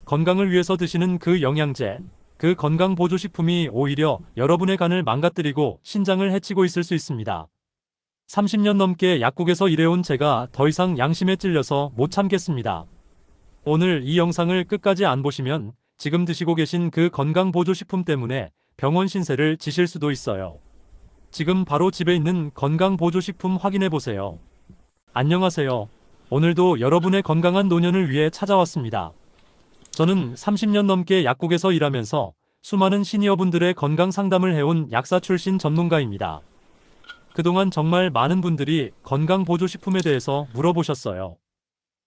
건강을 위해서 드시는 그 영양제, 그 건강보조식품이 오히려 여러분의 간을 망가뜨리고 신장을 해치고 있을 수 있습니다. 30년 넘게 약국에서 일해온 제가 더 이상 양심에 찔려서 못 참겠습니다. 오늘 이 영상을 끝까지 안 보시면 지금 드시고 계신 그 건강보조식품 때문에 병원 신세를 지실 수도 있어요. 지금 바로 집에 있는 건강보조식품 확인해 보세요. 안녕하세요. 오늘도 여러분의 건강한 노년을 위해 찾아왔습니다. 저는 30년 넘게 약국에서 일하면서 수많은 시니어분들의 건강 상담을 해온 약사 출신 전문가입니다. 그동안 정말 많은 분들이 건강보조식품에 대해서 물어보셨어요.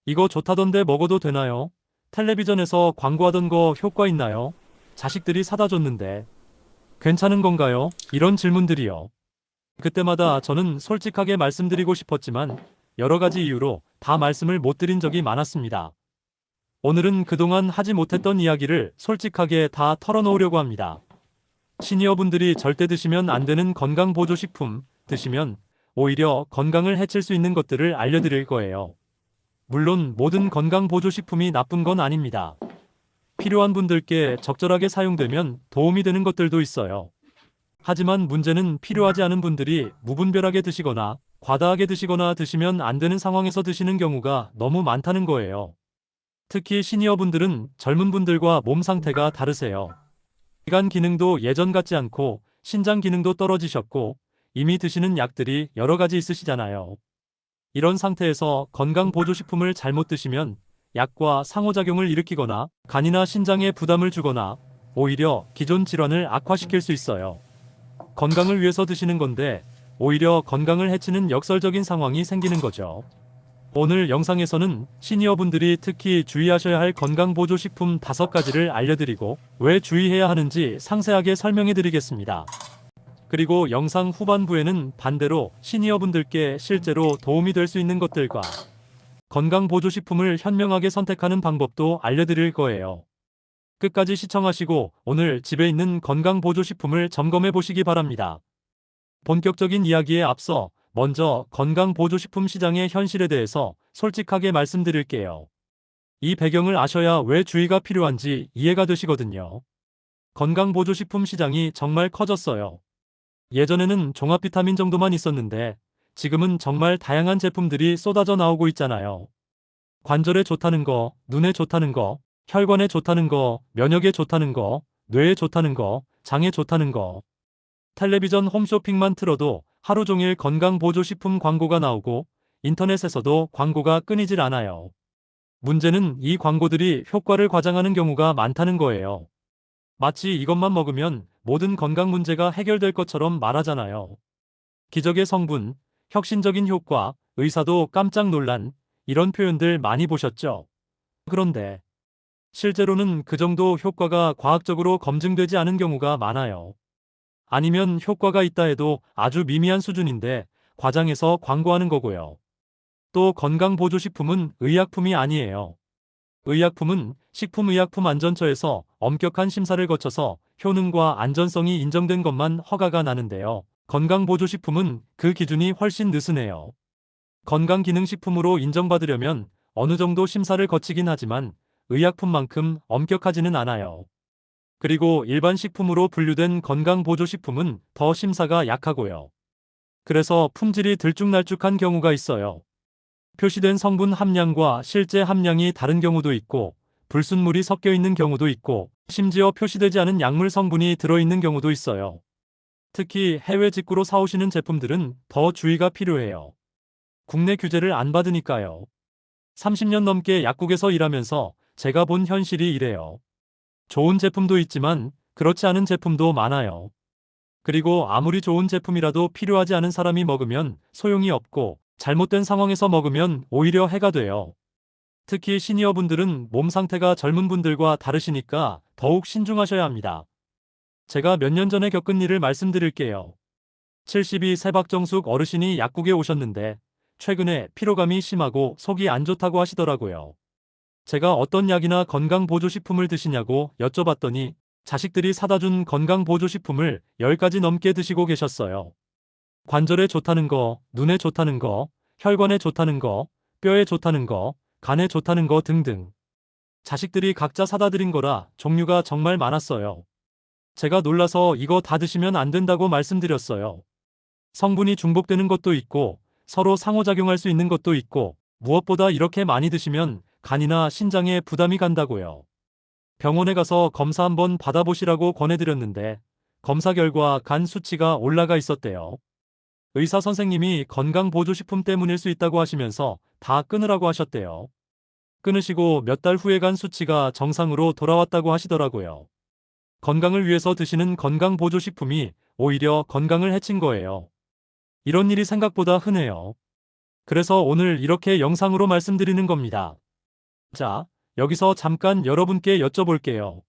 이거 좋다던데 먹어도 되나요? 텔레비전에서 광고하던 거 효과 있나요? 자식들이 사다 줬는데 괜찮은 건가요? 이런 질문들이요. 그때마다 저는 솔직하게 말씀드리고 싶었지만 여러 가지 이유로 다 말씀을 못 드린 적이 많았습니다. 오늘은 그동안 하지 못했던 이야기를 솔직하게 다 털어놓으려고 합니다. 시니어분들이 절대 드시면 안 되는 건강보조식품, 드시면 오히려 건강을 해칠 수 있는 것들을 알려드릴 거예요. 물론 모든 건강보조식품이 나쁜 건 아닙니다. 필요한 분들께 적절하게 사용되면 도움이 되는 것들도 있어요. 하지만 문제는 필요하지 않은 분들이 무분별하게 드시거나 과다하게 드시거나 드시면 안 되는 상황에서 드시는 경우가 너무 많다는 거예요. 특히 시니어분들은 젊은 분들과 몸 상태가 다르세요. 기관 기능도 예전 같지 않고 신장 기능도 떨어지셨고 이미 드시는 약들이 여러 가지 있으시잖아요. 이런 상태에서 건강보조식품을 잘못 드시면 약과 상호작용을 일으키거나 간이나 신장에 부담을 주거나 오히려 기존 질환을 악화시킬 수 있어요. 건강을 위해서 드시는 건데 오히려 건강을 해치는 역설적인 상황이 생기는 거죠. 오늘 영상에서는 시니어분들이 특히 주의하셔야 할 건강보조식품 5가지를 알려드리고 왜 주의해야 하는지 상세하게 설명해 드리겠습니다. 그리고 영상 후반부에는 반대로 시니어분들께 실제로 도움이 될 수 있는 것들과 건강보조식품을 현명하게 선택하는 방법도 알려드릴 거예요. 끝까지 시청하시고 오늘 집에 있는 건강보조식품을 점검해 보시기 바랍니다. 본격적인 이야기에 앞서 먼저 건강보조식품 시장의 현실에 대해서 솔직하게 말씀드릴게요. 이 배경을 아셔야 왜 주의가 필요한지 이해가 되시거든요. 건강보조식품 시장이 정말 커졌어요. 예전에는 종합비타민 정도만 있었는데 지금은 정말 다양한 제품들이 쏟아져 나오고 있잖아요. 관절에 좋다는 거, 눈에 좋다는 거, 혈관에 좋다는 거, 면역에 좋다는 거, 뇌에 좋다는 거, 장에 좋다는 거. 텔레비전 홈쇼핑만 틀어도 하루 종일 건강보조식품 광고가 나오고 인터넷에서도 광고가 끊이질 않아요. 문제는 이 광고들이 효과를 과장하는 경우가 많다는 거예요. 마치 이것만 먹으면 모든 건강 문제가 해결될 것처럼 말하잖아요. 기적의 성분, 혁신적인 효과, 의사도 깜짝 놀란 이런 표현들 많이 보셨죠? 그런데 실제로는 그 정도 효과가 과학적으로 검증되지 않은 경우가 많아요. 아니면 효과가 있다 해도 아주 미미한 수준인데 과장해서 광고하는 거고요. 또 건강보조식품은 의약품이 아니에요. 의약품은 식품의약품안전처에서 엄격한 심사를 거쳐서 효능과 안전성이 인정된 것만 허가가 나는데요. 건강보조식품은 그 기준이 훨씬 느슨해요. 건강기능식품으로 인정받으려면 어느 정도 심사를 거치긴 하지만 의약품만큼 엄격하지는 않아요. 그리고 일반 식품으로 분류된 건강보조식품은 더 심사가 약하고요. 그래서 품질이 들쭉날쭉한 경우가 있어요. 표시된 성분 함량과 실제 함량이 다른 경우도 있고, 불순물이 섞여 있는 경우도 있고, 심지어 표시되지 않은 약물 성분이 들어있는 경우도 있어요. 특히 해외 직구로 사오시는 제품들은 더 주의가 필요해요. 국내 규제를 안 받으니까요. 30년 넘게 약국에서 일하면서 제가 본 현실이 이래요. 좋은 제품도 있지만 그렇지 않은 제품도 많아요. 그리고 아무리 좋은 제품이라도 필요하지 않은 사람이 먹으면 소용이 없고 잘못된 상황에서 먹으면 오히려 해가 돼요. 특히 시니어분들은 몸 상태가 젊은 분들과 다르시니까 더욱 신중하셔야 합니다. 제가 몇 년 전에 겪은 일을 말씀드릴게요. 72 세박정숙 어르신이 약국에 오셨는데 최근에 피로감이 심하고 속이 안 좋다고 하시더라고요. 제가 어떤 약이나 건강보조식품을 드시냐고 여쭤봤더니 자식들이 사다 준 건강보조식품을 10가지 넘게 드시고 계셨어요. 관절에 좋다는 거, 눈에 좋다는 거, 혈관에 좋다는 거, 뼈에 좋다는 거, 간에 좋다는 거 등등. 자식들이 각자 사다 드린 거라 종류가 정말 많았어요. 제가 놀라서 이거 다 드시면 안 된다고 말씀드렸어요. 성분이 중복되는 것도 있고 서로 상호작용할 수 있는 것도 있고 무엇보다 이렇게 많이 드시면 간이나 신장에 부담이 간다고요. 병원에 가서 검사 한번 받아보시라고 권해드렸는데 검사 결과 간 수치가 올라가 있었대요. 의사 선생님이 건강보조식품 때문일 수 있다고 하시면서 다 끊으라고 하셨대요. 끊으시고 몇 달 후에 간 수치가 정상으로 돌아왔다고 하시더라고요. 건강을 위해서 드시는 건강보조식품이 오히려 건강을 해친 거예요. 이런 일이 생각보다 흔해요. 그래서 오늘 이렇게 영상으로 말씀드리는 겁니다. 자, 여기서 잠깐 여러분께 여쭤볼게요.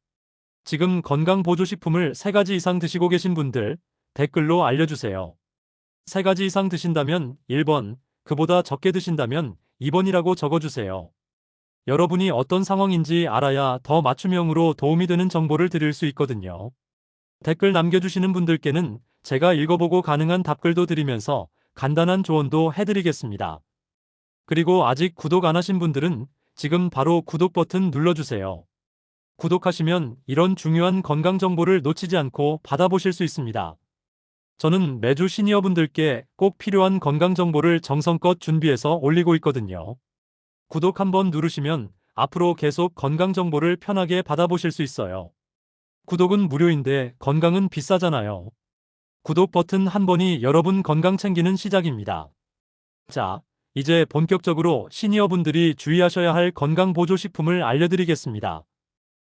지금 건강보조식품을 3가지 이상 드시고 계신 분들 댓글로 알려주세요. 3가지 이상 드신다면 1번, 그보다 적게 드신다면 2번이라고 적어주세요. 여러분이 어떤 상황인지 알아야 더 맞춤형으로 도움이 되는 정보를 드릴 수 있거든요. 댓글 남겨주시는 분들께는 제가 읽어보고 가능한 답글도 드리면서 간단한 조언도 해드리겠습니다. 그리고 아직 구독 안 하신 분들은 지금 바로 구독 버튼 눌러주세요. 구독하시면 이런 중요한 건강 정보를 놓치지 않고 받아보실 수 있습니다. 저는 매주 시니어분들께 꼭 필요한 건강 정보를 정성껏 준비해서 올리고 있거든요. 구독 한번 누르시면 앞으로 계속 건강 정보를 편하게 받아보실 수 있어요. 구독은 무료인데 건강은 비싸잖아요. 구독 버튼 한 번이 여러분 건강 챙기는 시작입니다. 자, 이제 본격적으로 시니어분들이 주의하셔야 할 건강보조식품을 알려드리겠습니다.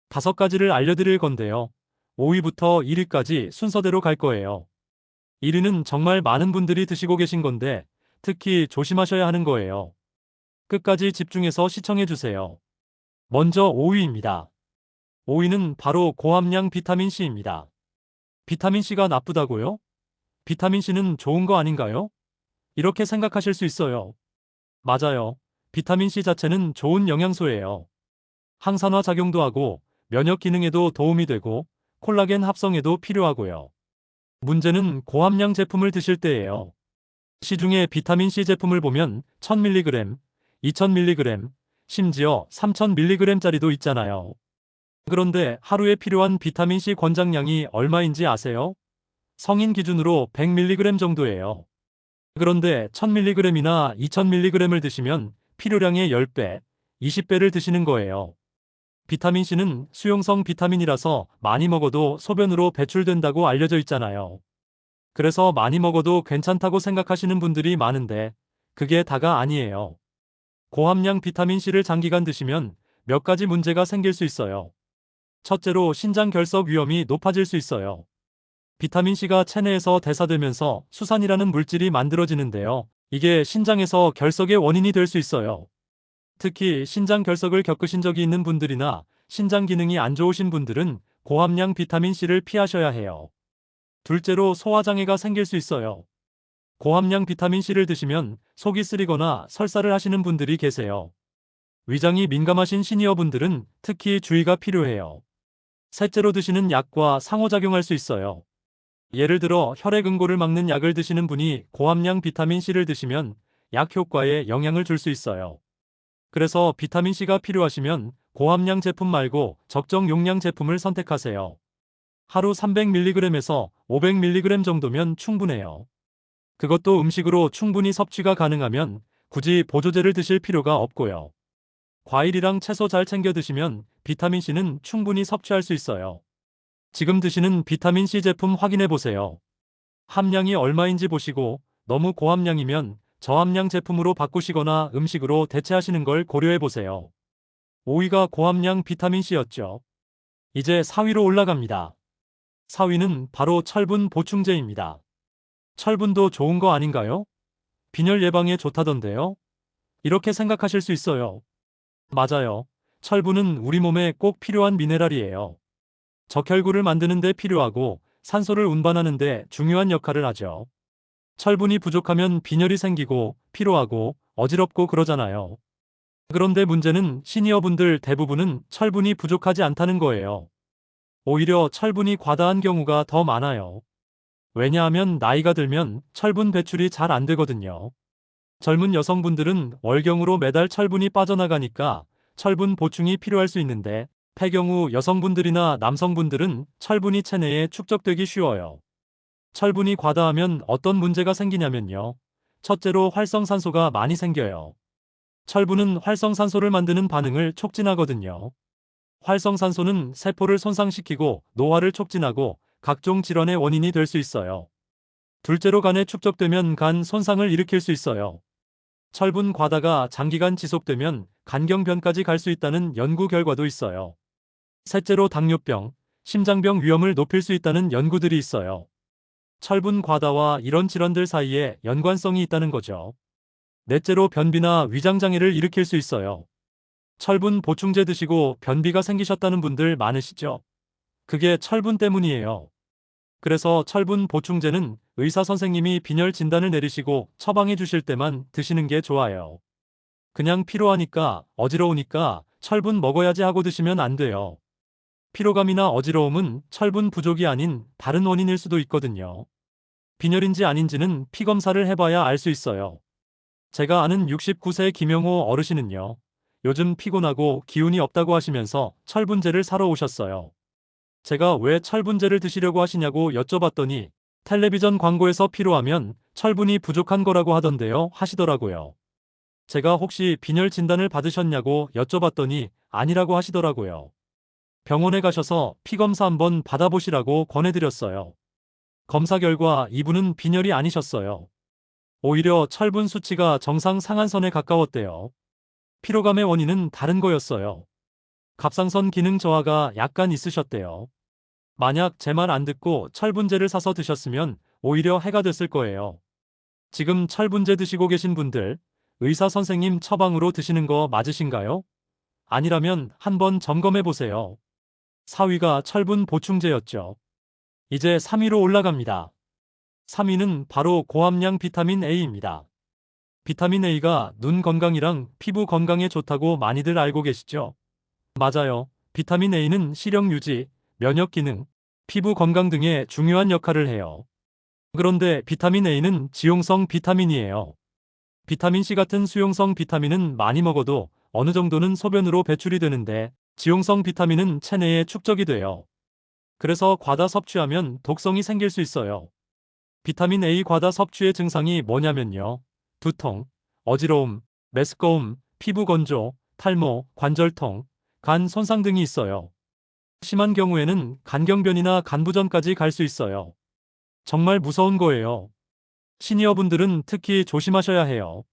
5가지를 알려드릴 건데요. 5위부터 1위까지 순서대로 갈 거예요. 1위는 정말 많은 분들이 드시고 계신 건데 특히 조심하셔야 하는 거예요. 끝까지 집중해서 시청해주세요. 먼저 5위입니다. 5위는 바로 고함량 비타민C입니다. 비타민C가 나쁘다고요? 비타민C는 좋은 거 아닌가요? 이렇게 생각하실 수 있어요. 맞아요. 비타민C 자체는 좋은 영양소예요. 항산화 작용도 하고 면역 기능에도 도움이 되고 콜라겐 합성에도 필요하고요. 문제는 고함량 제품을 드실 때예요. 시중에 비타민C 제품을 보면 1000mg, 2000mg, 심지어 3000mg짜리도 있잖아요. 그런데 하루에 필요한 비타민C 권장량이 얼마인지 아세요? 성인 기준으로 100mg 정도예요. 그런데 1000mg이나 2000mg을 드시면 필요량의 10배, 20배를 드시는 거예요. 비타민C는 수용성 비타민이라서 많이 먹어도 소변으로 배출된다고 알려져 있잖아요. 그래서 많이 먹어도 괜찮다고 생각하시는 분들이 많은데 그게 다가 아니에요. 고함량 비타민C를 장기간 드시면 몇 가지 문제가 생길 수 있어요. 첫째로 신장 결석 위험이 높아질 수 있어요. 비타민C가 체내에서 대사되면서 수산이라는 물질이 만들어지는데요. 이게 신장에서 결석의 원인이 될 수 있어요. 특히 신장 결석을 겪으신 적이 있는 분들이나 신장 기능이 안 좋으신 분들은 고함량 비타민C를 피하셔야 해요. 둘째로 소화장애가 생길 수 있어요. 고함량 비타민C를 드시면 속이 쓰리거나 설사를 하시는 분들이 계세요. 위장이 민감하신 시니어분들은 특히 주의가 필요해요. 셋째로 드시는 약과 상호작용할 수 있어요. 예를 들어 혈액 응고를 막는 약을 드시는 분이 고함량 비타민C를 드시면 약 효과에 영향을 줄 수 있어요. 그래서 비타민C가 필요하시면 고함량 제품 말고 적정 용량 제품을 선택하세요. 하루 300mg에서 500mg 정도면 충분해요. 그것도 음식으로 충분히 섭취가 가능하면 굳이 보조제를 드실 필요가 없고요. 과일이랑 채소 잘 챙겨 드시면 비타민C는 충분히 섭취할 수 있어요. 지금 드시는 비타민C 제품 확인해 보세요. 함량이 얼마인지 보시고 너무 고함량이면 저함량 제품으로 바꾸시거나 음식으로 대체하시는 걸 고려해 보세요. 5위가 고함량 비타민C였죠. 이제 4위로 올라갑니다. 4위는 바로 철분 보충제입니다. 철분도 좋은 거 아닌가요? 빈혈 예방에 좋다던데요? 이렇게 생각하실 수 있어요. 맞아요. 철분은 우리 몸에 꼭 필요한 미네랄이에요. 적혈구를 만드는 데 필요하고 산소를 운반하는 데 중요한 역할을 하죠. 철분이 부족하면 빈혈이 생기고 피로하고 어지럽고 그러잖아요. 그런데 문제는 시니어분들 대부분은 철분이 부족하지 않다는 거예요. 오히려 철분이 과다한 경우가 더 많아요. 왜냐하면 나이가 들면 철분 배출이 잘 안 되거든요. 젊은 여성분들은 월경으로 매달 철분이 빠져나가니까 철분 보충이 필요할 수 있는데 폐경 후 여성분들이나 남성분들은 철분이 체내에 축적되기 쉬워요. 철분이 과다하면 어떤 문제가 생기냐면요. 첫째로 활성산소가 많이 생겨요. 철분은 활성산소를 만드는 반응을 촉진하거든요. 활성산소는 세포를 손상시키고 노화를 촉진하고 각종 질환의 원인이 될 수 있어요. 둘째로 간에 축적되면 간 손상을 일으킬 수 있어요. 철분 과다가 장기간 지속되면 간경변까지 갈 수 있다는 연구 결과도 있어요. 셋째로 당뇨병, 심장병 위험을 높일 수 있다는 연구들이 있어요. 철분 과다와 이런 질환들 사이에 연관성이 있다는 거죠. 넷째로 변비나 위장장애를 일으킬 수 있어요. 철분 보충제 드시고 변비가 생기셨다는 분들 많으시죠? 그게 철분 때문이에요. 그래서 철분 보충제는 의사 선생님이 빈혈 진단을 내리시고 처방해 주실 때만 드시는 게 좋아요. 그냥 피로하니까, 어지러우니까 철분 먹어야지 하고 드시면 안 돼요. 피로감이나 어지러움은 철분 부족이 아닌 다른 원인일 수도 있거든요. 빈혈인지 아닌지는 피 검사를 해봐야 알 수 있어요. 제가 아는 69세 김영호 어르신은요. 요즘 피곤하고 기운이 없다고 하시면서 철분제를 사러 오셨어요. 제가 왜 철분제를 드시려고 하시냐고 여쭤봤더니 텔레비전 광고에서 피로하면 철분이 부족한 거라고 하던데요 하시더라고요. 제가 혹시 빈혈 진단을 받으셨냐고 여쭤봤더니 아니라고 하시더라고요. 병원에 가셔서 피검사 한번 받아보시라고 권해드렸어요. 검사 결과 이분은 빈혈이 아니셨어요. 오히려 철분 수치가 정상 상한선에 가까웠대요. 피로감의 원인은 다른 거였어요. 갑상선 기능 저하가 약간 있으셨대요. 만약 제 말 안 듣고 철분제를 사서 드셨으면 오히려 해가 됐을 거예요. 지금 철분제 드시고 계신 분들, 의사 선생님 처방으로 드시는 거 맞으신가요? 아니라면 한번 점검해 보세요. 4위가 철분 보충제였죠. 이제 3위로 올라갑니다. 3위는 바로 고함량 비타민 A입니다. 비타민 A가 눈 건강이랑 피부 건강에 좋다고 많이들 알고 계시죠? 맞아요. 비타민 A는 시력 유지, 면역 기능, 피부 건강 등에 중요한 역할을 해요. 그런데 비타민 A는 지용성 비타민이에요. 비타민 C 같은 수용성 비타민은 많이 먹어도 어느 정도는 소변으로 배출이 되는데 지용성 비타민은 체내에 축적이 돼요. 그래서 과다 섭취하면 독성이 생길 수 있어요. 비타민 A 과다 섭취의 증상이 뭐냐면요. 두통, 어지러움, 메스꺼움, 피부 건조, 탈모, 관절통, 간 손상 등이 있어요. 심한 경우에는 간경변이나 간부전까지 갈 수 있어요. 정말 무서운 거예요. 시니어분들은 특히 조심하셔야 해요.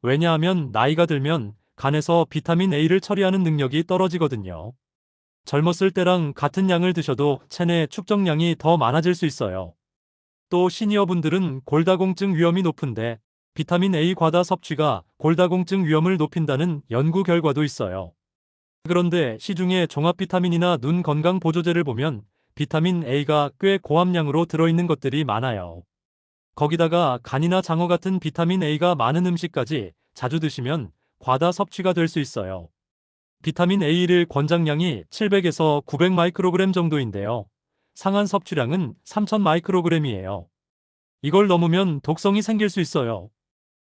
왜냐하면 나이가 들면 간에서 비타민 A를 처리하는 능력이 떨어지거든요. 젊었을 때랑 같은 양을 드셔도 체내 축적량이 더 많아질 수 있어요. 또 시니어분들은 골다공증 위험이 높은데 비타민 A 과다 섭취가 골다공증 위험을 높인다는 연구 결과도 있어요. 그런데 시중에 종합 비타민이나 눈 건강 보조제를 보면 비타민 A가 꽤 고함량으로 들어있는 것들이 많아요. 거기다가 간이나 장어 같은 비타민 A가 많은 음식까지 자주 드시면 과다 섭취가 될 수 있어요. 비타민 A를 권장량이 700에서 900 마이크로그램 정도인데요. 상한 섭취량은 3000 마이크로그램이에요. 이걸 넘으면 독성이 생길 수 있어요.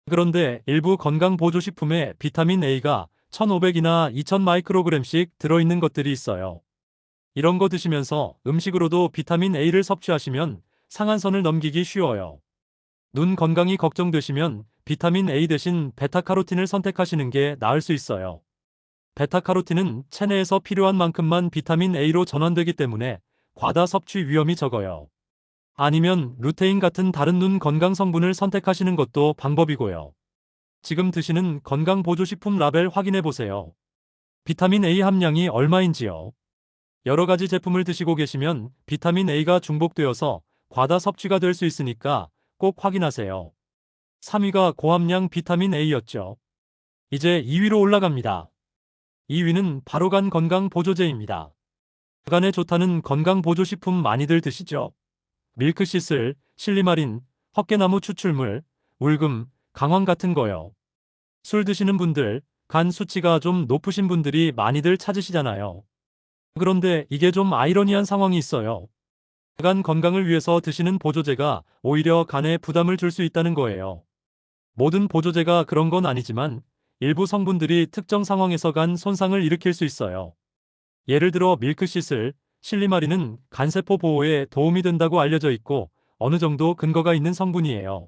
그런데 일부 건강보조식품에 비타민 A가 1500이나 2000 마이크로그램씩 들어있는 것들이 있어요. 이런 거 드시면서 음식으로도 비타민 A를 섭취하시면 상한선을 넘기기 쉬워요. 눈 건강이 걱정되시면 비타민 A 대신 베타카로틴을 선택하시는 게 나을 수 있어요. 베타카로틴은 체내에서 필요한 만큼만 비타민 A로 전환되기 때문에 과다 섭취 위험이 적어요. 아니면 루테인 같은 다른 눈 건강 성분을 선택하시는 것도 방법이고요. 지금 드시는 건강보조식품 라벨 확인해 보세요. 비타민 A 함량이 얼마인지요. 여러 가지 제품을 드시고 계시면 비타민 A가 중복되어서 과다 섭취가 될 수 있으니까 꼭 확인하세요. 3위가 고함량 비타민 A였죠. 이제 2위로 올라갑니다. 2위는 바로 간 건강 보조제입니다. 간에 좋다는 건강 보조식품 많이들 드시죠? 밀크시슬, 실리마린, 헛개나무 추출물, 울금, 강황 같은 거요. 술 드시는 분들, 간 수치가 좀 높으신 분들이 많이들 찾으시잖아요. 그런데 이게 좀 아이러니한 상황이 있어요. 간 건강을 위해서 드시는 보조제가 오히려 간에 부담을 줄 수 있다는 거예요. 모든 보조제가 그런 건 아니지만 일부 성분들이 특정 상황에서 간 손상을 일으킬 수 있어요. 예를 들어 밀크시슬, 실리마린은 간세포 보호에 도움이 된다고 알려져 있고 어느 정도 근거가 있는 성분이에요.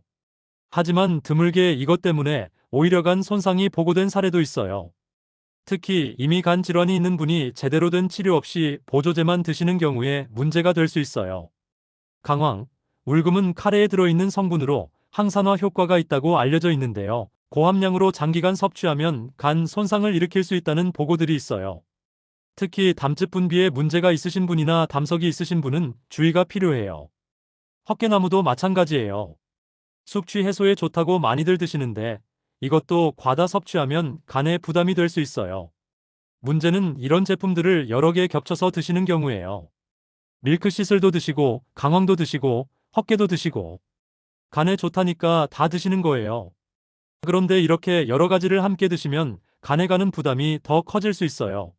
하지만 드물게 이것 때문에 오히려 간 손상이 보고된 사례도 있어요. 특히 이미 간 질환이 있는 분이 제대로 된 치료 없이 보조제만 드시는 경우에 문제가 될 수 있어요. 강황, 울금은 카레에 들어있는 성분으로 항산화 효과가 있다고 알려져 있는데요. 고함량으로 장기간 섭취하면 간 손상을 일으킬 수 있다는 보고들이 있어요. 특히 담즙 분비에 문제가 있으신 분이나 담석이 있으신 분은 주의가 필요해요. 헛개나무도 마찬가지예요. 숙취 해소에 좋다고 많이들 드시는데 이것도 과다 섭취하면 간에 부담이 될 수 있어요. 문제는 이런 제품들을 여러 개 겹쳐서 드시는 경우예요. 밀크시슬도 드시고 강황도 드시고 헛개도 드시고 간에 좋다니까 다 드시는 거예요. 그런데 이렇게 여러 가지를 함께 드시면 간에 가는 부담이 더 커질 수 있어요.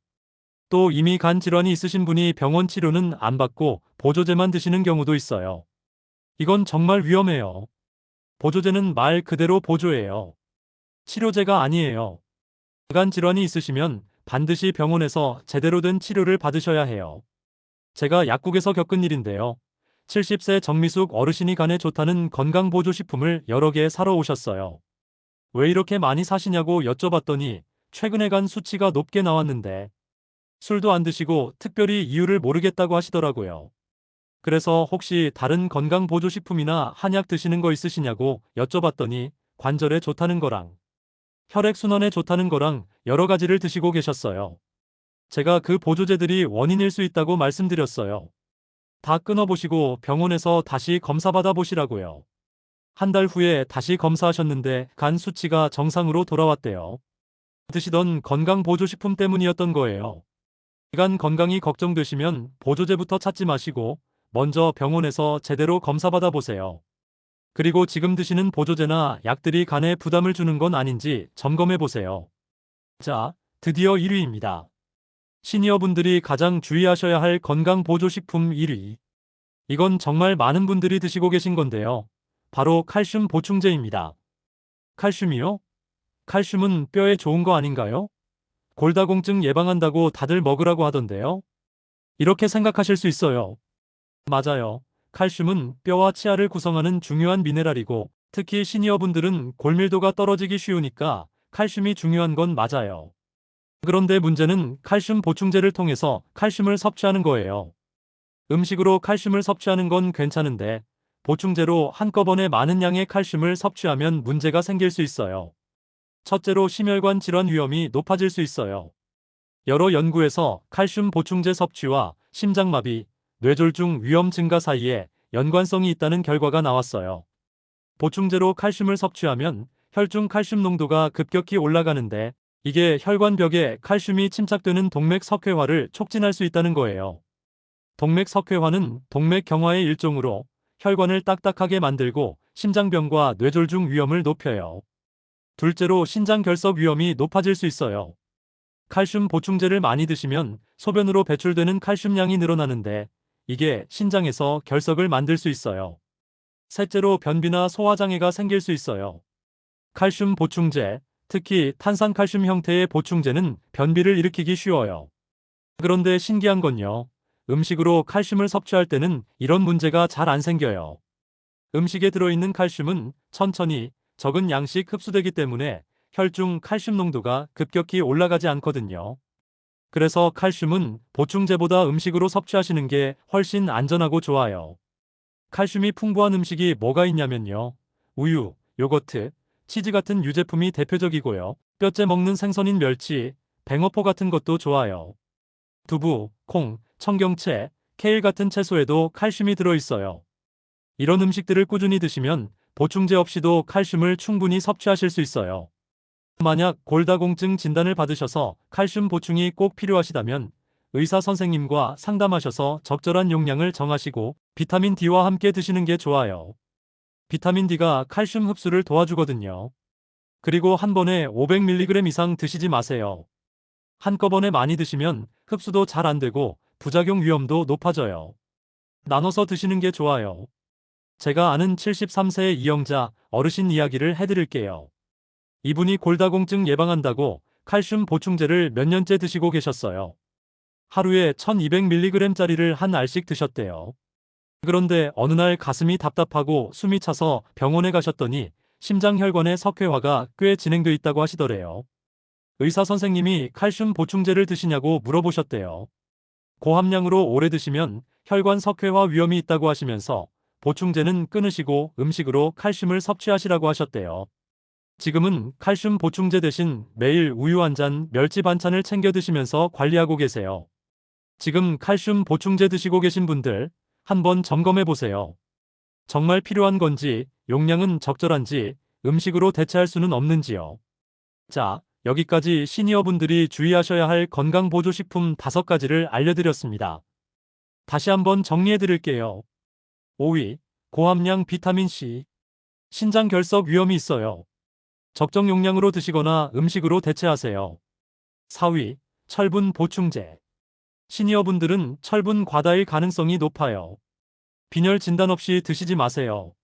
또 이미 간 질환이 있으신 분이 병원 치료는 안 받고 보조제만 드시는 경우도 있어요. 이건 정말 위험해요. 보조제는 말 그대로 보조예요. 치료제가 아니에요. 간 질환이 있으시면 반드시 병원에서 제대로 된 치료를 받으셔야 해요. 제가 약국에서 겪은 일인데요. 70세 정미숙 어르신이 간에 좋다는 건강보조식품을 여러 개 사러 오셨어요. 왜 이렇게 많이 사시냐고 여쭤봤더니 최근에 간 수치가 높게 나왔는데 술도 안 드시고 특별히 이유를 모르겠다고 하시더라고요. 그래서 혹시 다른 건강보조식품이나 한약 드시는 거 있으시냐고 여쭤봤더니 관절에 좋다는 거랑 혈액순환에 좋다는 거랑 여러 가지를 드시고 계셨어요. 제가 그 보조제들이 원인일 수 있다고 말씀드렸어요. 다 끊어보시고 병원에서 다시 검사받아 보시라고요. 한 달 후에 다시 검사하셨는데 간 수치가 정상으로 돌아왔대요. 드시던 건강보조식품 때문이었던 거예요. 간 건강이 걱정되시면 보조제부터 찾지 마시고 먼저 병원에서 제대로 검사받아 보세요. 그리고 지금 드시는 보조제나 약들이 간에 부담을 주는 건 아닌지 점검해 보세요. 자, 드디어 1위입니다. 시니어분들이 가장 주의하셔야 할 건강보조식품 1위. 이건 정말 많은 분들이 드시고 계신 건데요. 바로 칼슘 보충제입니다. 칼슘이요? 칼슘은 뼈에 좋은 거 아닌가요? 골다공증 예방한다고 다들 먹으라고 하던데요. 이렇게 생각하실 수 있어요. 맞아요. 칼슘은 뼈와 치아를 구성하는 중요한 미네랄이고 특히 시니어분들은 골밀도가 떨어지기 쉬우니까 칼슘이 중요한 건 맞아요. 그런데 문제는 칼슘 보충제를 통해서 칼슘을 섭취하는 거예요. 음식으로 칼슘을 섭취하는 건 괜찮은데 보충제로 한꺼번에 많은 양의 칼슘을 섭취하면 문제가 생길 수 있어요. 첫째로 심혈관 질환 위험이 높아질 수 있어요. 여러 연구에서 칼슘 보충제 섭취와 심장마비, 뇌졸중 위험 증가 사이에 연관성이 있다는 결과가 나왔어요. 보충제로 칼슘을 섭취하면 혈중 칼슘 농도가 급격히 올라가는데 이게 혈관벽에 칼슘이 침착되는 동맥 석회화를 촉진할 수 있다는 거예요. 동맥 석회화는 동맥 경화의 일종으로 혈관을 딱딱하게 만들고 심장병과 뇌졸중 위험을 높여요. 둘째로 신장 결석 위험이 높아질 수 있어요. 칼슘 보충제를 많이 드시면 소변으로 배출되는 칼슘량이 늘어나는데 이게 신장에서 결석을 만들 수 있어요. 셋째로 변비나 소화장애가 생길 수 있어요. 칼슘 보충제, 특히 탄산칼슘 형태의 보충제는 변비를 일으키기 쉬워요. 그런데 신기한 건요. 음식으로 칼슘을 섭취할 때는 이런 문제가 잘 안 생겨요. 음식에 들어있는 칼슘은 천천히 적은 양씩 흡수되기 때문에 혈중 칼슘 농도가 급격히 올라가지 않거든요. 그래서 칼슘은 보충제보다 음식으로 섭취하시는 게 훨씬 안전하고 좋아요. 칼슘이 풍부한 음식이 뭐가 있냐면요. 우유, 요거트, 치즈 같은 유제품이 대표적이고요. 뼈째 먹는 생선인 멸치, 뱅어포 같은 것도 좋아요. 두부, 콩, 청경채, 케일 같은 채소에도 칼슘이 들어있어요. 이런 음식들을 꾸준히 드시면 보충제 없이도 칼슘을 충분히 섭취하실 수 있어요. 만약 골다공증 진단을 받으셔서 칼슘 보충이 꼭 필요하시다면 의사 선생님과 상담하셔서 적절한 용량을 정하시고 비타민 D와 함께 드시는 게 좋아요. 비타민 D가 칼슘 흡수를 도와주거든요. 그리고 한 번에 500mg 이상 드시지 마세요. 한꺼번에 많이 드시면 흡수도 잘 안 되고 부작용 위험도 높아져요. 나눠서 드시는 게 좋아요. 제가 아는 73세의 이영자 어르신 이야기를 해드릴게요. 이분이 골다공증 예방한다고 칼슘 보충제를 몇 년째 드시고 계셨어요. 하루에 1200mg짜리를 한 알씩 드셨대요. 그런데 어느 날 가슴이 답답하고 숨이 차서 병원에 가셨더니 심장혈관에 석회화가 꽤 진행돼 있다고 하시더래요. 의사 선생님이 칼슘 보충제를 드시냐고 물어보셨대요. 고함량으로 오래 드시면 혈관 석회화 위험이 있다고 하시면서 보충제는 끊으시고 음식으로 칼슘을 섭취하시라고 하셨대요. 지금은 칼슘 보충제 대신 매일 우유 한 잔, 멸치 반찬을 챙겨 드시면서 관리하고 계세요. 지금 칼슘 보충제 드시고 계신 분들 한번 점검해 보세요. 정말 필요한 건지, 용량은 적절한지, 음식으로 대체할 수는 없는지요. 자, 여기까지 시니어분들이 주의하셔야 할 건강보조식품 5가지를 알려드렸습니다. 다시 한번 정리해 드릴게요. 5위, 고함량 비타민C. 신장 결석 위험이 있어요. 적정 용량으로 드시거나 음식으로 대체하세요. 4위, 철분 보충제. 시니어분들은 철분 과다일 가능성이 높아요. 빈혈 진단 없이 드시지 마세요.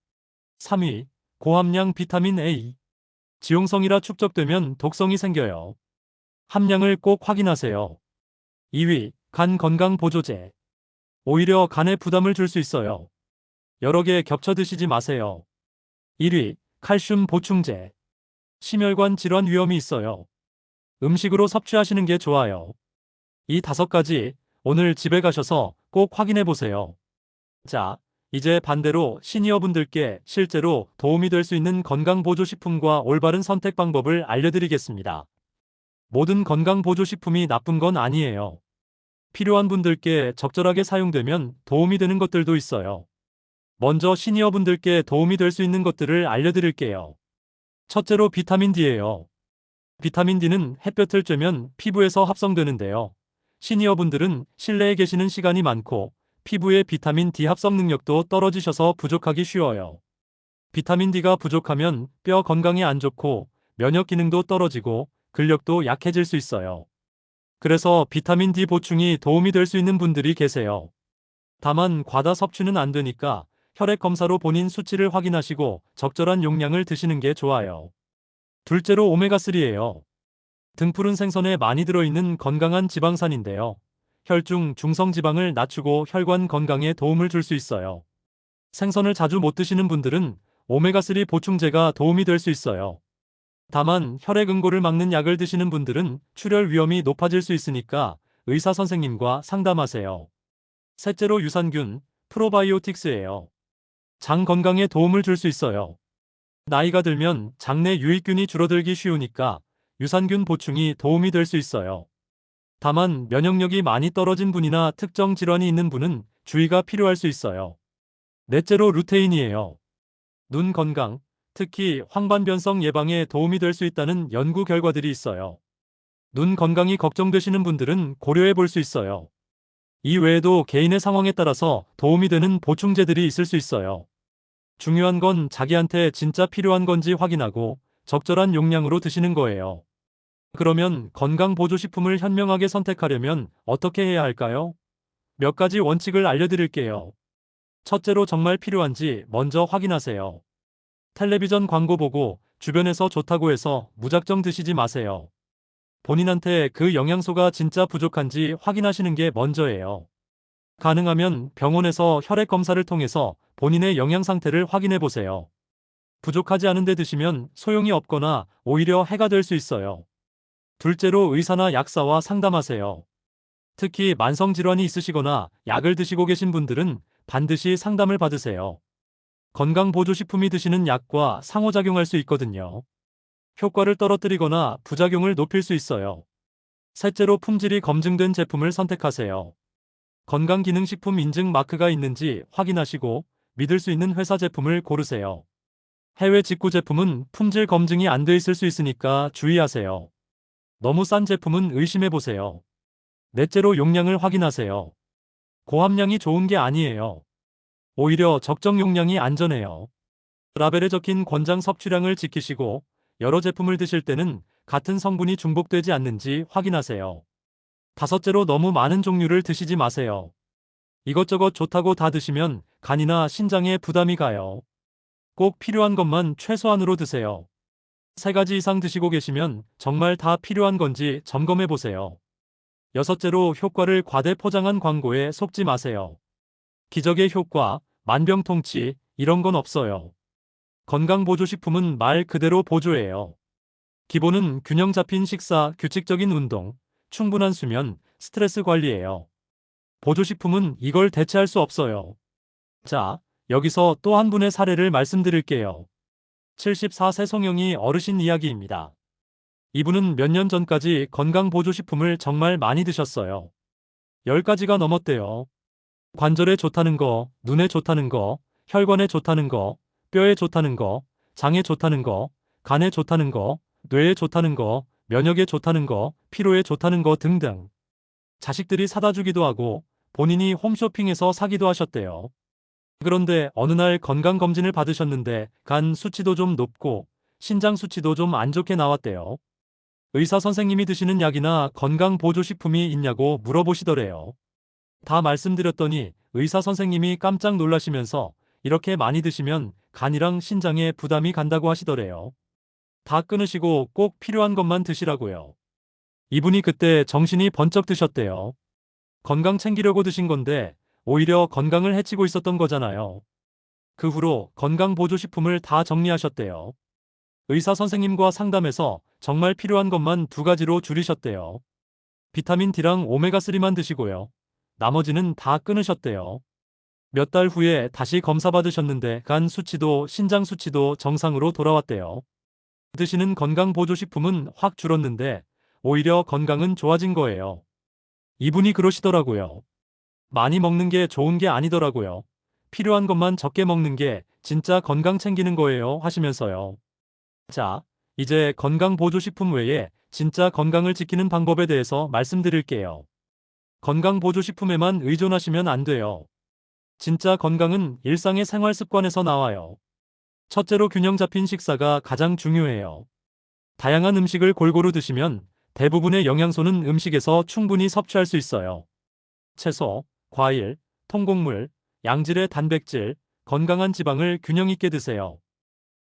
3위, 고함량 비타민 A. 지용성이라 축적되면 독성이 생겨요. 함량을 꼭 확인하세요. 2위, 간 건강 보조제. 오히려 간에 부담을 줄 수 있어요. 여러 개 겹쳐 드시지 마세요. 1위, 칼슘 보충제. 심혈관 질환 위험이 있어요. 음식으로 섭취하시는 게 좋아요. 이 5가지 오늘 집에 가셔서 꼭 확인해 보세요. 자, 이제 반대로 시니어분들께 실제로 도움이 될 수 있는 건강보조식품과 올바른 선택 방법을 알려드리겠습니다. 모든 건강보조식품이 나쁜 건 아니에요. 필요한 분들께 적절하게 사용되면 도움이 되는 것들도 있어요. 먼저 시니어분들께 도움이 될 수 있는 것들을 알려드릴게요. 첫째로 비타민 D예요. 비타민 D는 햇볕을 쬐면 피부에서 합성되는데요. 시니어분들은 실내에 계시는 시간이 많고 피부의 비타민 D 합성 능력도 떨어지셔서 부족하기 쉬워요. 비타민 D가 부족하면 뼈 건강에 안 좋고 면역 기능도 떨어지고 근력도 약해질 수 있어요. 그래서 비타민 D 보충이 도움이 될 수 있는 분들이 계세요. 다만 과다 섭취는 안 되니까 혈액 검사로 본인 수치를 확인하시고 적절한 용량을 드시는 게 좋아요. 둘째로 오메가3예요. 등푸른 생선에 많이 들어있는 건강한 지방산인데요. 혈중 중성지방을 낮추고 혈관 건강에 도움을 줄 수 있어요. 생선을 자주 못 드시는 분들은 오메가3 보충제가 도움이 될 수 있어요. 다만 혈액 응고를 막는 약을 드시는 분들은 출혈 위험이 높아질 수 있으니까 의사 선생님과 상담하세요. 셋째로 유산균, 프로바이오틱스예요. 장 건강에 도움을 줄 수 있어요. 나이가 들면 장내 유익균이 줄어들기 쉬우니까 유산균 보충이 도움이 될 수 있어요. 다만 면역력이 많이 떨어진 분이나 특정 질환이 있는 분은 주의가 필요할 수 있어요. 넷째로 루테인이에요. 눈 건강, 특히 황반변성 예방에 도움이 될 수 있다는 연구 결과들이 있어요. 눈 건강이 걱정되시는 분들은 고려해 볼 수 있어요. 이 외에도 개인의 상황에 따라서 도움이 되는 보충제들이 있을 수 있어요. 중요한 건 자기한테 진짜 필요한 건지 확인하고 적절한 용량으로 드시는 거예요. 그러면 건강보조식품을 현명하게 선택하려면 어떻게 해야 할까요? 몇 가지 원칙을 알려드릴게요. 첫째로 정말 필요한지 먼저 확인하세요. 텔레비전 광고 보고 주변에서 좋다고 해서 무작정 드시지 마세요. 본인한테 그 영양소가 진짜 부족한지 확인하시는 게 먼저예요. 가능하면 병원에서 혈액 검사를 통해서 본인의 영양 상태를 확인해 보세요. 부족하지 않은데 드시면 소용이 없거나 오히려 해가 될 수 있어요. 둘째로 의사나 약사와 상담하세요. 특히 만성질환이 있으시거나 약을 드시고 계신 분들은 반드시 상담을 받으세요. 건강보조식품이 드시는 약과 상호작용할 수 있거든요. 효과를 떨어뜨리거나 부작용을 높일 수 있어요. 셋째로 품질이 검증된 제품을 선택하세요. 건강기능식품 인증 마크가 있는지 확인하시고 믿을 수 있는 회사 제품을 고르세요. 해외 직구 제품은 품질 검증이 안 돼 있을 수 있으니까 주의하세요. 너무 싼 제품은 의심해 보세요. 넷째로 용량을 확인하세요. 고함량이 좋은 게 아니에요. 오히려 적정 용량이 안전해요. 라벨에 적힌 권장 섭취량을 지키시고 여러 제품을 드실 때는 같은 성분이 중복되지 않는지 확인하세요. 다섯째로 너무 많은 종류를 드시지 마세요. 이것저것 좋다고 다 드시면 간이나 신장에 부담이 가요. 꼭 필요한 것만 최소한으로 드세요. 3가지 이상 드시고 계시면 정말 다 필요한 건지 점검해 보세요. 여섯째로 효과를 과대 포장한 광고에 속지 마세요. 기적의 효과, 만병통치, 이런 건 없어요. 건강보조식품은 말 그대로 보조예요. 기본은 균형 잡힌 식사, 규칙적인 운동, 충분한 수면, 스트레스 관리예요. 보조식품은 이걸 대체할 수 없어요. 자, 여기서 또 한 분의 사례를 말씀드릴게요. 74세 송영이 어르신 이야기입니다. 이분은 몇 년 전까지 건강보조식품을 정말 많이 드셨어요. 10가지가 넘었대요. 관절에 좋다는 거, 눈에 좋다는 거, 혈관에 좋다는 거, 뼈에 좋다는 거, 장에 좋다는 거, 간에 좋다는 거, 뇌에 좋다는 거, 면역에 좋다는 거, 피로에 좋다는 거 등등. 자식들이 사다 주기도 하고 본인이 홈쇼핑에서 사기도 하셨대요. 그런데 어느 날 건강검진을 받으셨는데 간 수치도 좀 높고 신장 수치도 좀 안 좋게 나왔대요. 의사 선생님이 드시는 약이나 건강보조식품이 있냐고 물어보시더래요. 다 말씀드렸더니 의사 선생님이 깜짝 놀라시면서 이렇게 많이 드시면 간이랑 신장에 부담이 간다고 하시더래요. 다 끊으시고 꼭 필요한 것만 드시라고요. 이분이 그때 정신이 번쩍 드셨대요. 건강 챙기려고 드신 건데 오히려 건강을 해치고 있었던 거잖아요. 그 후로 건강보조식품을 다 정리하셨대요. 의사 선생님과 상담해서 정말 필요한 것만 2가지로 줄이셨대요. 비타민 D랑 오메가3만 드시고요. 나머지는 다 끊으셨대요. 몇 달 후에 다시 검사받으셨는데 간 수치도 신장 수치도 정상으로 돌아왔대요. 드시는 건강보조식품은 확 줄었는데 오히려 건강은 좋아진 거예요. 이분이 그러시더라고요. 많이 먹는 게 좋은 게 아니더라고요. 필요한 것만 적게 먹는 게 진짜 건강 챙기는 거예요 하시면서요. 자, 이제 건강보조식품 외에 진짜 건강을 지키는 방법에 대해서 말씀드릴게요. 건강보조식품에만 의존하시면 안 돼요. 진짜 건강은 일상의 생활 습관에서 나와요. 첫째로 균형 잡힌 식사가 가장 중요해요. 다양한 음식을 골고루 드시면 대부분의 영양소는 음식에서 충분히 섭취할 수 있어요. 채소, 과일, 통곡물, 양질의 단백질, 건강한 지방을 균형 있게 드세요.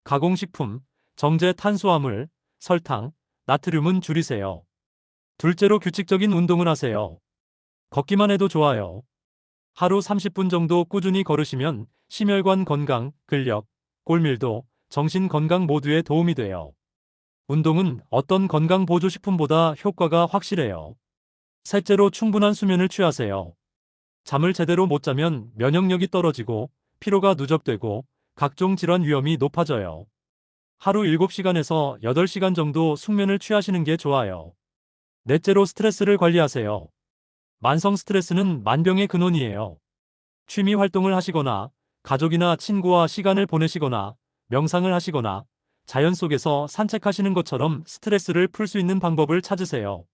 가공식품, 정제 탄수화물, 설탕, 나트륨은 줄이세요. 둘째로 규칙적인 운동을 하세요. 걷기만 해도 좋아요. 하루 30분 정도 꾸준히 걸으시면 심혈관 건강, 근력, 골밀도, 정신 건강 모두에 도움이 돼요. 운동은 어떤 건강보조식품보다 효과가 확실해요. 셋째로 충분한 수면을 취하세요. 잠을 제대로 못 자면 면역력이 떨어지고 피로가 누적되고 각종 질환 위험이 높아져요. 하루 7시간에서 8시간 정도 숙면을 취하시는 게 좋아요. 넷째로 스트레스를 관리하세요. 만성 스트레스는 만병의 근원이에요. 취미 활동을 하시거나 가족이나 친구와 시간을 보내시거나 명상을 하시거나 자연 속에서 산책하시는 것처럼 스트레스를 풀 수 있는 방법을 찾으세요.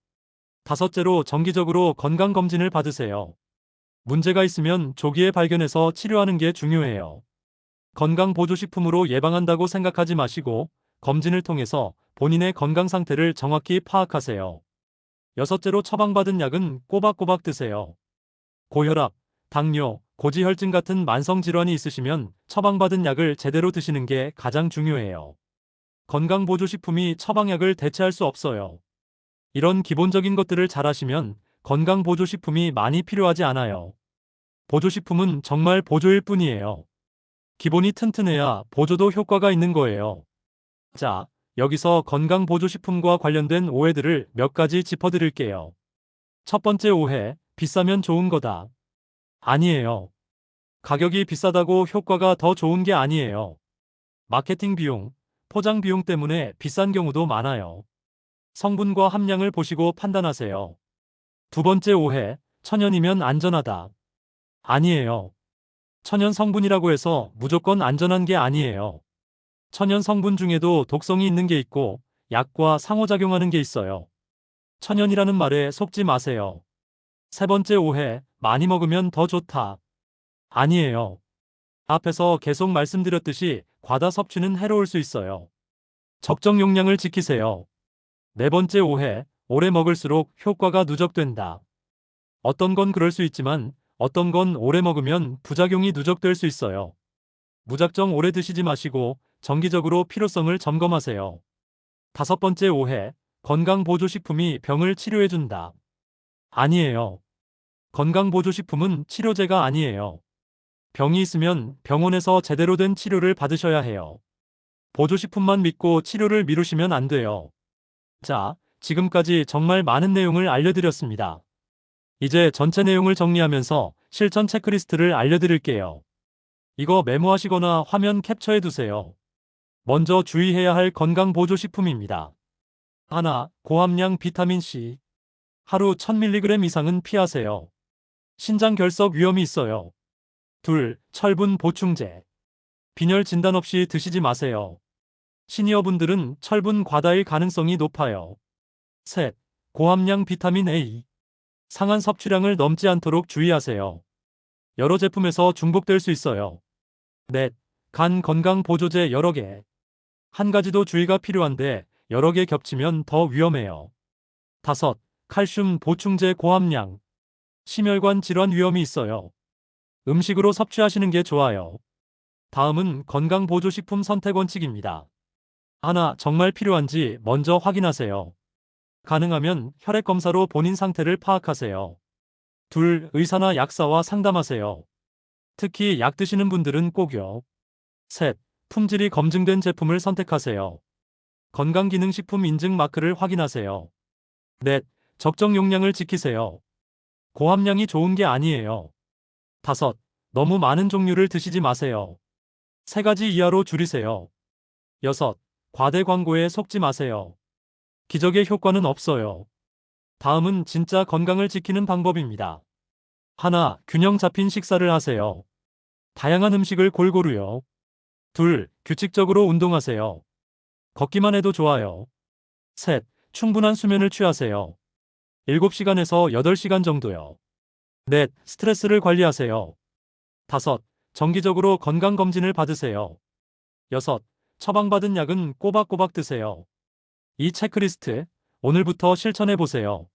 다섯째로 정기적으로 건강검진을 받으세요. 문제가 있으면 조기에 발견해서 치료하는 게 중요해요. 건강보조식품으로 예방한다고 생각하지 마시고 검진을 통해서 본인의 건강 상태를 정확히 파악하세요. 여섯째로 처방받은 약은 꼬박꼬박 드세요. 고혈압, 당뇨, 고지혈증 같은 만성질환이 있으시면 처방받은 약을 제대로 드시는 게 가장 중요해요. 건강보조식품이 처방약을 대체할 수 없어요. 이런 기본적인 것들을 잘 하시면 건강보조식품이 많이 필요하지 않아요. 보조식품은 정말 보조일 뿐이에요. 기본이 튼튼해야 보조도 효과가 있는 거예요. 자, 여기서 건강보조식품과 관련된 오해들을 몇 가지 짚어드릴게요. 첫 번째 오해, 비싸면 좋은 거다. 아니에요. 가격이 비싸다고 효과가 더 좋은 게 아니에요. 마케팅 비용, 포장 비용 때문에 비싼 경우도 많아요. 성분과 함량을 보시고 판단하세요. 두 번째 오해, 천연이면 안전하다. 아니에요. 천연 성분이라고 해서 무조건 안전한 게 아니에요. 천연 성분 중에도 독성이 있는 게 있고 약과 상호작용하는 게 있어요. 천연이라는 말에 속지 마세요. 세 번째 오해, 많이 먹으면 더 좋다. 아니에요. 앞에서 계속 말씀드렸듯이 과다 섭취는 해로울 수 있어요. 적정 용량을 지키세요. 네 번째 오해, 오래 먹을수록 효과가 누적된다. 어떤 건 그럴 수 있지만 어떤 건 오래 먹으면 부작용이 누적될 수 있어요. 무작정 오래 드시지 마시고 정기적으로 필요성을 점검하세요. 5번째 오해, 건강보조식품이 병을 치료해준다. 아니에요. 건강보조식품은 치료제가 아니에요. 병이 있으면 병원에서 제대로 된 치료를 받으셔야 해요. 보조식품만 믿고 치료를 미루시면 안 돼요. 자, 지금까지 정말 많은 내용을 알려드렸습니다. 이제 전체 내용을 정리하면서 실천 체크리스트를 알려드릴게요. 이거 메모하시거나 화면 캡처해 두세요. 먼저 주의해야 할 건강보조식품입니다. 하나, 고함량 비타민C. 하루 1000mg 이상은 피하세요. 신장 결석 위험이 있어요. 둘, 철분 보충제. 빈혈 진단 없이 드시지 마세요. 시니어분들은 철분 과다일 가능성이 높아요. 셋, 고함량 비타민 A. 상한 섭취량을 넘지 않도록 주의하세요. 여러 제품에서 중복될 수 있어요. 넷, 간 건강 보조제 여러 개. 한 가지도 주의가 필요한데 여러 개 겹치면 더 위험해요. 다섯, 칼슘 보충제 고함량. 심혈관 질환 위험이 있어요. 음식으로 섭취하시는 게 좋아요. 다음은 건강보조식품 선택 원칙입니다. 하나, 정말 필요한지 먼저 확인하세요. 가능하면 혈액검사로 본인 상태를 파악하세요. 둘, 의사나 약사와 상담하세요. 특히 약 드시는 분들은 꼭요. 셋, 품질이 검증된 제품을 선택하세요. 건강기능식품 인증 마크를 확인하세요. 넷, 적정 용량을 지키세요. 고함량이 좋은 게 아니에요. 다섯, 너무 많은 종류를 드시지 마세요. 3가지 이하로 줄이세요. 여섯, 과대 광고에 속지 마세요. 기적의 효과는 없어요. 다음은 진짜 건강을 지키는 방법입니다. 하나, 균형 잡힌 식사를 하세요. 다양한 음식을 골고루요. 둘, 규칙적으로 운동하세요. 걷기만 해도 좋아요. 셋, 충분한 수면을 취하세요. 7시간에서 8시간 정도요. 넷, 스트레스를 관리하세요. 다섯, 정기적으로 건강검진을 받으세요. 여섯, 처방받은 약은 꼬박꼬박 드세요. 이 체크리스트, 오늘부터 실천해보세요.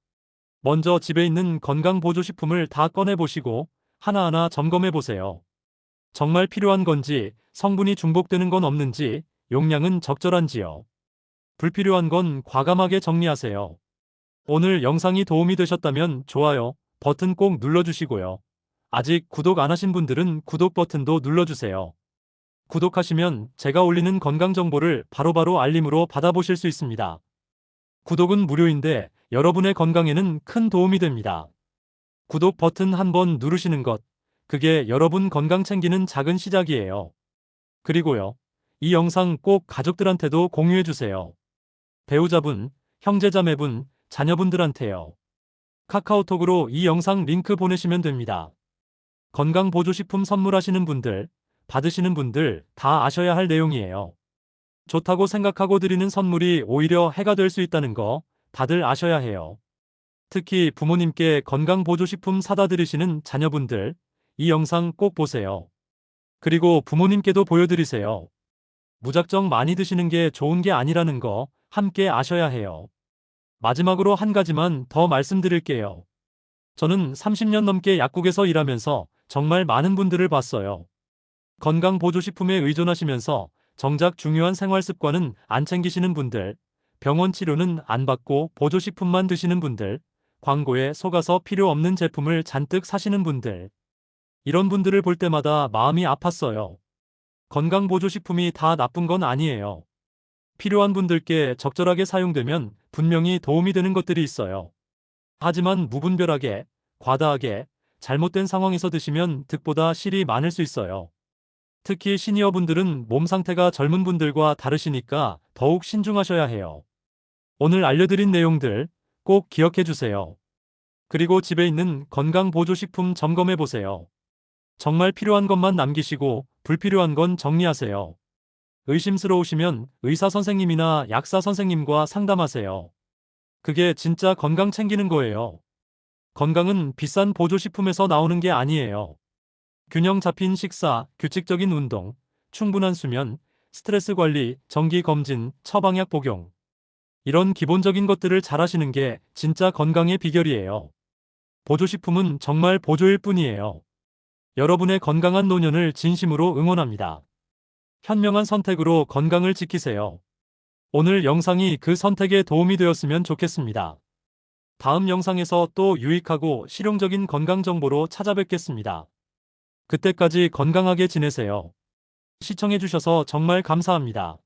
먼저 집에 있는 건강보조식품을 다 꺼내보시고 하나하나 점검해보세요. 정말 필요한 건지, 성분이 중복되는 건 없는지, 용량은 적절한지요. 불필요한 건 과감하게 정리하세요. 오늘 영상이 도움이 되셨다면 좋아요 버튼 꼭 눌러주시고요. 아직 구독 안 하신 분들은 구독 버튼도 눌러주세요. 구독하시면 제가 올리는 건강 정보를 바로바로 알림으로 받아보실 수 있습니다. 구독은 무료인데 여러분의 건강에는 큰 도움이 됩니다. 구독 버튼 한번 누르시는 것, 그게 여러분 건강 챙기는 작은 시작이에요. 그리고요, 이 영상 꼭 가족들한테도 공유해주세요. 배우자분, 형제자매분, 자녀분들한테요. 카카오톡으로 이 영상 링크 보내시면 됩니다. 건강보조식품 선물하시는 분들, 받으시는 분들 다 아셔야 할 내용이에요. 좋다고 생각하고 드리는 선물이 오히려 해가 될 수 있다는 거 다들 아셔야 해요. 특히 부모님께 건강보조식품 사다 드리시는 자녀분들, 이 영상 꼭 보세요. 그리고 부모님께도 보여드리세요. 무작정 많이 드시는 게 좋은 게 아니라는 거 함께 아셔야 해요. 마지막으로 한 가지만 더 말씀드릴게요. 저는 30년 넘게 약국에서 일하면서 정말 많은 분들을 봤어요. 건강보조식품에 의존하시면서 정작 중요한 생활습관은 안 챙기시는 분들, 병원 치료는 안 받고 보조식품만 드시는 분들, 광고에 속아서 필요 없는 제품을 잔뜩 사시는 분들. 이런 분들을 볼 때마다 마음이 아팠어요. 건강보조식품이 다 나쁜 건 아니에요. 필요한 분들께 적절하게 사용되면 분명히 도움이 되는 것들이 있어요. 하지만 무분별하게, 과다하게, 잘못된 상황에서 드시면 득보다 실이 많을 수 있어요. 특히 시니어분들은 몸 상태가 젊은 분들과 다르시니까 더욱 신중하셔야 해요. 오늘 알려드린 내용들 꼭 기억해 주세요. 그리고 집에 있는 건강보조식품 점검해 보세요. 정말 필요한 것만 남기시고 불필요한 건 정리하세요. 의심스러우시면 의사 선생님이나 약사 선생님과 상담하세요. 그게 진짜 건강 챙기는 거예요. 건강은 비싼 보조식품에서 나오는 게 아니에요. 균형 잡힌 식사, 규칙적인 운동, 충분한 수면, 스트레스 관리, 정기 검진, 처방약 복용. 이런 기본적인 것들을 잘하시는 게 진짜 건강의 비결이에요. 보조식품은 정말 보조일 뿐이에요. 여러분의 건강한 노년을 진심으로 응원합니다. 현명한 선택으로 건강을 지키세요. 오늘 영상이 그 선택에 도움이 되었으면 좋겠습니다. 다음 영상에서 또 유익하고 실용적인 건강 정보로 찾아뵙겠습니다. 그때까지 건강하게 지내세요. 시청해주셔서 정말 감사합니다.